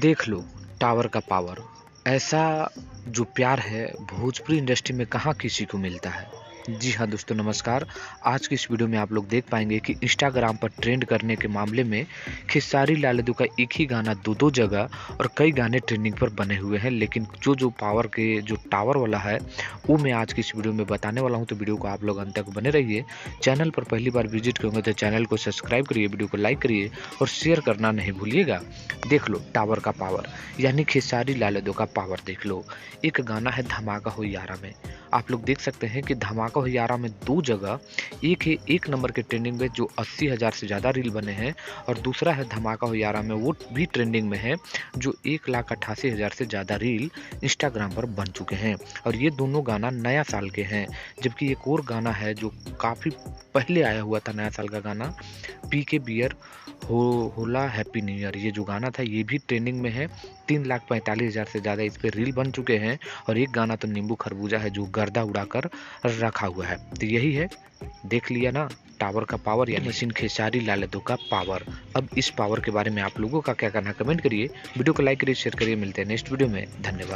देख लो टावर का पावर। ऐसा जो प्यार है भोजपुरी इंडस्ट्री में कहाँ किसी को मिलता है। जी हाँ दोस्तों, नमस्कार। आज की इस वीडियो में आप लोग देख पाएंगे कि इंस्टाग्राम पर ट्रेंड करने के मामले में खेसारी लाल यादव का एक ही गाना दो जगह और कई गाने ट्रेंडिंग पर बने हुए हैं। लेकिन जो पावर के जो टावर वाला है वो मैं आज की इस वीडियो में बताने वाला हूँ, तो वीडियो को आप लोग अंत तक बने रहिए। चैनल पर पहली बार विजिट करेंगे तो चैनल को सब्सक्राइब करिए, वीडियो को लाइक करिए और शेयर करना नहीं भूलिएगा। देख लो टावर का पावर, यानी खेसारी लाल यादव का पावर देख लो। एक गाना है धमाका हो यारा में, आप लोग देख सकते हैं कि धमाका हो यारा में दो जगह एक है एक नंबर के ट्रेंडिंग में जो 80,000 से ज़्यादा रील बने हैं, और दूसरा है धमाका हो यारा में वो भी ट्रेंडिंग में है जो 1,88,000 से ज़्यादा रील इंस्टाग्राम पर बन चुके हैं। और ये दोनों गाना नया साल के हैं। जबकि एक और गाना है जो काफ़ी पहले आया हुआ था नया साल का गाना, पी के बियर होला हैप्पी न्यू ईयर, ये जो गाना था ये भी ट्रेंडिंग में है। 3,45,000 से ज़्यादा इस पे रील बन चुके हैं। और एक गाना तो नींबू खरबूजा है जो गर्दा उड़ाकर रखा हुआ है। तो यही है, देख लिया ना टावर का पावर, यानी मशीन खेसारी लाल यादव का पावर। अब इस पावर के बारे में आप लोगों का क्या कहना, कमेंट करिए, वीडियो को लाइक करिए, शेयर करिए। मिलते हैं नेक्स्ट वीडियो में, धन्यवाद।